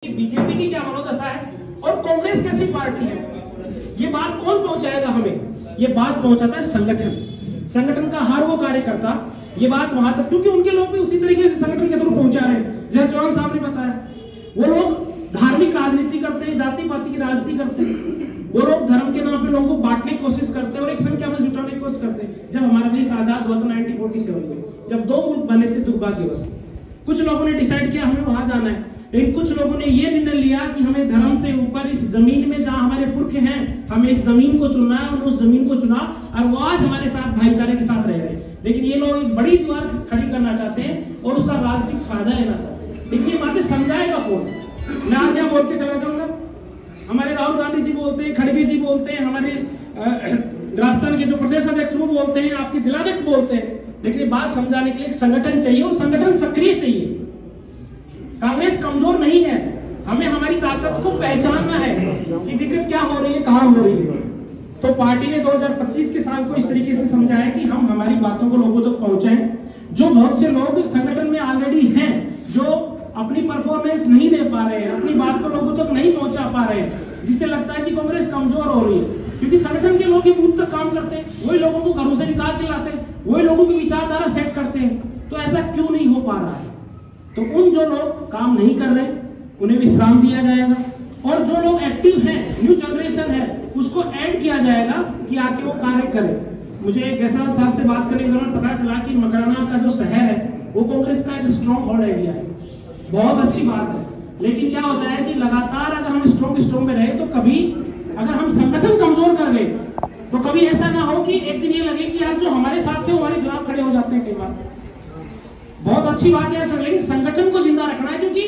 BJP की क्या मनोदशा है और कांग्रेस कैसी पार्टी है, ये बात कौन पहुंचाएगा हमें? ये बात पहुंचाता है संगठन का हर वो कार्यकर्ता ये बात वहां तक, क्योंकि उनके लोग भी उसी तरीके से संगठन के थ्रू पहुंचा रहे हैं। जैसे चौहान साहब ने बताया, वो लोग धार्मिक राजनीति करते हैं, जाति पाति की राजनीति करते हैं, वो लोग धर्म के नाम पे लोगों को बांटने की कोशिश करते हैं और एक संख्या में जुटाने की कोशिश करते हैं। जब हमारा देश आजाद हुआ था 1947 में, जब दो मुल्क बने थे, दुर्भाग्यवश कुछ लोगों ने डिसाइड किया हमें वहां जाना है, लेकिन कुछ लोगों ने ये निर्णय लिया कि हमें धर्म से ऊपर इस जमीन में जहां हमारे पुरख हैं, हमें इस जमीन को चुनना है, और उस जमीन को चुना और वो आज हमारे साथ भाईचारे के साथ रह रहे हैं। लेकिन ये लोग एक बड़ी दीवार खड़ी करना चाहते हैं और उसका राजनीतिक फायदा लेना चाहते हैं। लेकिन ये बातें समझाएगा कौन? मैं आज यहाँ बोल के चला जाऊंगा, हमारे राहुल गांधी जी बोलते हैं, खड़गे जी बोलते हैं, हमारे राजस्थान के जो प्रदेश अध्यक्ष वो बोलते हैं, आपके जिलाध्यक्ष बोलते हैं, लेकिन ये बात समझाने के लिए एक संगठन चाहिए और संगठन सक्रिय चाहिए। कांग्रेस कमजोर नहीं है, हमें हमारी ताकत को पहचानना है कि दिक्कत क्या हो रही है, कहां हो रही है। तो पार्टी ने 2025 के साल को इस तरीके से समझाया कि हम हमारी बातों को लोगों तक पहुंचाएं। जो बहुत से लोग संगठन में ऑलरेडी हैं, जो अपनी परफॉर्मेंस नहीं दे पा रहे हैं, अपनी बात को लोगों तक नहीं पहुंचा पा रहे हैं, जिससे लगता है कि कांग्रेस कमजोर हो रही है, क्योंकि संगठन के लोग ही बूथ तक काम करते हैं, वही लोगों को घरों से निकाल के लाते हैं, वही लोगों की विचारधारा सेट करते हैं। तो ऐसा क्यों नहीं हो पा रहा है? तो उन जो लोग काम नहीं कर रहे उन्हें विश्राम दिया जाएगा, और जो लोग एक्टिव हैं, न्यू जनरेशन है, उसको ऐड किया जाएगा कि आके वो कार्य करें। मुझे गैसाल साहब से बात करने के दौरान पता चला कि मकराना का जो शहर है वो कांग्रेस का एक स्ट्रॉन्ग होल्ड एरिया है, बहुत अच्छी बात है। लेकिन क्या होता है कि लगातार अगर हम स्ट्रॉन्ग में रहे तो कभी अगर हम संगठन कमजोर कर गए तो कभी ऐसा ना हो कि एक दिन ये लगे कि यार जो हमारे साथ थे वो हमारे खिलाफ खड़े हो जाते हैं। कई बार बहुत अच्छी बात है सर, लेकिन संगठन को जिंदा रखना है, क्योंकि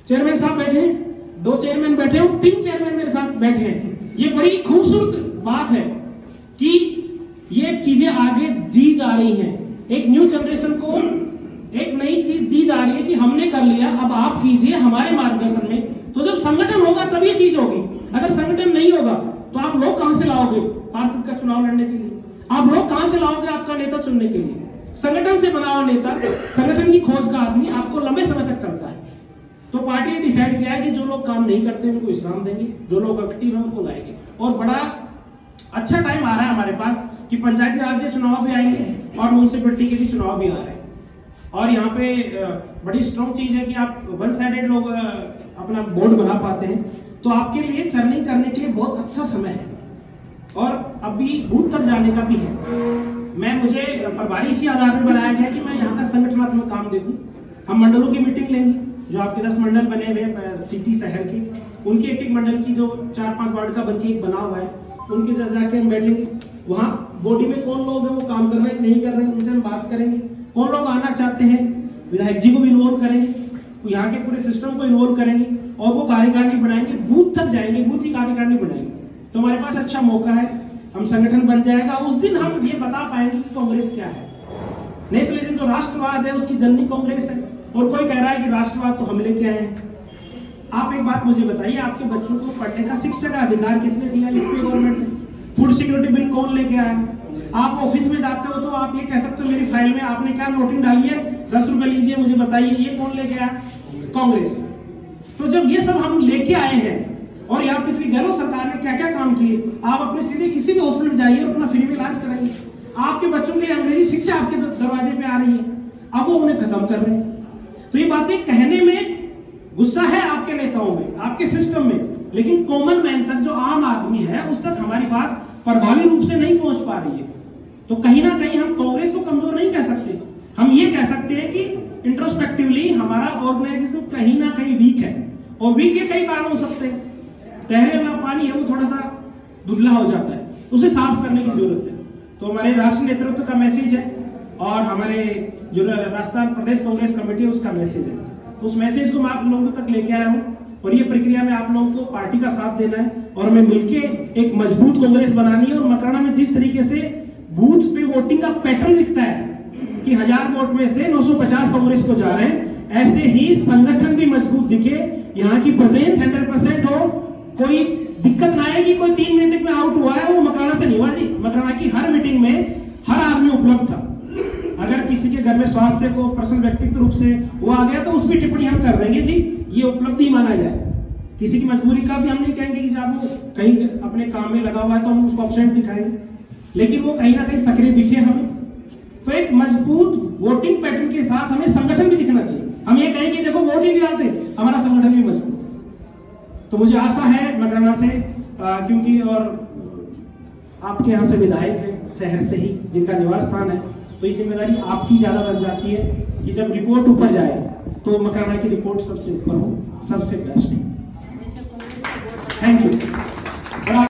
चेयरमैन साहब बैठे हैं, 2 चेयरमैन बैठे हैं, 3 चेयरमैन मेरे साथ बैठे हैं। ये बड़ी खूबसूरत बात है कि ये चीजें आगे दी जा रही हैं, एक न्यू जनरेशन को एक नई चीज दी जा रही है कि हमने कर लिया, अब आप कीजिए हमारे मार्गदर्शन में। तो जब संगठन होगा तब ये चीज होगी, अगर संगठन नहीं होगा तो आप लोग कहां से लाओगे पार्षद का चुनाव लड़ने के लिए? आप लोग कहां से लाओगे आपका नेता चुनने के लिए? संगठन से बना हुआ नेता, संगठन की खोज का आदमी आपको लंबे समय तक चलता है। तो पार्टी ने डिसाइड किया है कि जो लोग काम नहीं करते उनको विश्राम देंगे, जो लोग एक्टिव हैं उनको लाएंगे। और बड़ा अच्छा टाइम आ रहा है हमारे पास कि पंचायती राज के चुनाव भी आएंगे और म्युनिसिपैलिटी के भी चुनाव भी आ रहे हैं। और यहाँ पे बड़ी स्ट्रॉन्ग चीज है कि आप वन साइडेड लोग अपना बोर्ड बना पाते हैं, तो आपके लिए चर्निंग करने के लिए बहुत अच्छा समय है, और अभी बूथ तक जाने का भी है। मुझे प्रभारी इसी आधार पर बनाया गया कि मैं यहाँ का संगठनात्मक काम देखूं। हम मंडलों की मीटिंग लेंगे, जो आपके 10 मंडल बने हुए सिटी शहर की, उनके एक एक मंडल की जो 4-5 वार्ड का बनके एक बना हुआ है, उनके जाके हम बैठेंगे। वहाँ बॉडी में कौन लोग हैं वो काम कर रहे हैं नहीं कर रहे हैं, उनसे हम बात करेंगे। कौन लोग आना चाहते हैं, विधायक जी को भी इन्वॉल्व करेंगे, यहाँ के पूरे सिस्टम को इन्वॉल्व करेंगे, और वो कार्यकारिणी बनाएंगे, बूथ तक जाएंगे, बूथ की कार्यकारिणी बनाएंगे। तो हमारे पास अच्छा मौका है, हम संगठन बन जाएगा। उस दिन हम ये बता पाएंगे कि कांग्रेस क्या है। नेशनलिज्म जो राष्ट्रवाद है उसकी जननी कांग्रेस है, और कोई कह रहा है कि राष्ट्रवाद तो हम लेके आए हैं। आप एक बात मुझे बताइए, आपके बच्चों को पढ़ने का शिक्षा का अधिकार किसने दिया? यूपी गवर्नमेंट ने। फूड सिक्योरिटी बिल कौन लेके आया? आप ऑफिस में जाते हो तो आप ये कह सकते हो मेरी फाइल में आपने क्या नोटिंग डाली है, 10 रुपए लीजिए मुझे बताइए, ये कौन लेके आया? कांग्रेस। तो जब ये सब हम लेके आए हैं, और यहाँ पिछली गहलोत सरकार ने क्या क्या काम किए, आप अपने सीधे किसी भी हॉस्पिटल में जाइए और अपना फ्री में इलाज कराइए। आपके बच्चों के लिए अंग्रेजी शिक्षा आपके दरवाजे पे आ रही है, अब वो उन्हें खत्म कर रहे हैं। तो ये बातें कहने में गुस्सा है आपके नेताओं में, आपके सिस्टम में, लेकिन कॉमन मैन तक, जो आम आदमी है, उस तक हमारी बात प्रभावी रूप से नहीं पहुंच पा रही है। तो कहीं ना कहीं हम कांग्रेस को कमजोर नहीं कह सकते, हम ये कह सकते हैं कि इंट्रोस्पेक्टिवली हमारा ऑर्गेनाइजेशन कहीं ना कहीं वीक है, और वीक के कई कारण हो सकते हैं। ठहरे हुआ पानी है वो थोड़ा सा धुंधला हो जाता है, उसे साफ करने की जरूरत है। तो हमारे राष्ट्रीय नेतृत्व का मैसेज है, और हमारे जो राजस्थान प्रदेश कांग्रेस कमेटी है उसका मैसेज है। तो उस मैसेज को मैं आप लोगों तक लेके आया हूँ, और ये प्रक्रिया में आप लोगों को पार्टी का साथ देना है, और हमें मिलकर एक मजबूत कांग्रेस बनानी है। और मकराना में जिस तरीके से बूथ पे वोटिंग का पैटर्न दिखता है कि 1000 वोट में से 950 कांग्रेस को जा रहे हैं, ऐसे ही संगठन भी मजबूत दिखे, यहाँ की प्रेजेंस 100% हो, कोई दिक्कत ना आए कि कोई 3 मिनट में आउट हुआ है, वो मकराना से नहीं हुआ जी। मकराना की हर मीटिंग में हर आदमी उपलब्ध था। अगर किसी के घर में स्वास्थ्य को पर्सनल व्यक्तिगत रूप से वो आ गया तो उस पर टिप्पणी हम कर देंगे जी, ये उपलब्धि माना जाए। किसी की मजबूरी का भी हम नहीं कहेंगे कि जब वो कहीं अपने काम में लगा हुआ है तो हम उसको एब्सेंट दिखाएंगे, लेकिन वो कहीं ना कहीं सक्रिय दिखे हमें। तो एक मजबूत वोटिंग पैटर्न के साथ हमें संगठन भी दिखना चाहिए। हम ये कहेंगे देखो वोट ही नहीं डालते, हमारा संगठन भी मजबूत है। तो मुझे आशा है मकराना से क्योंकि और आपके यहाँ से विधायक है, शहर से ही जिनका निवास स्थान है, तो ये जिम्मेदारी आपकी ज्यादा बन जाती है कि जब रिपोर्ट ऊपर जाए तो मकराना की रिपोर्ट सबसे ऊपर हो, सबसे बेस्ट हो। Thank you.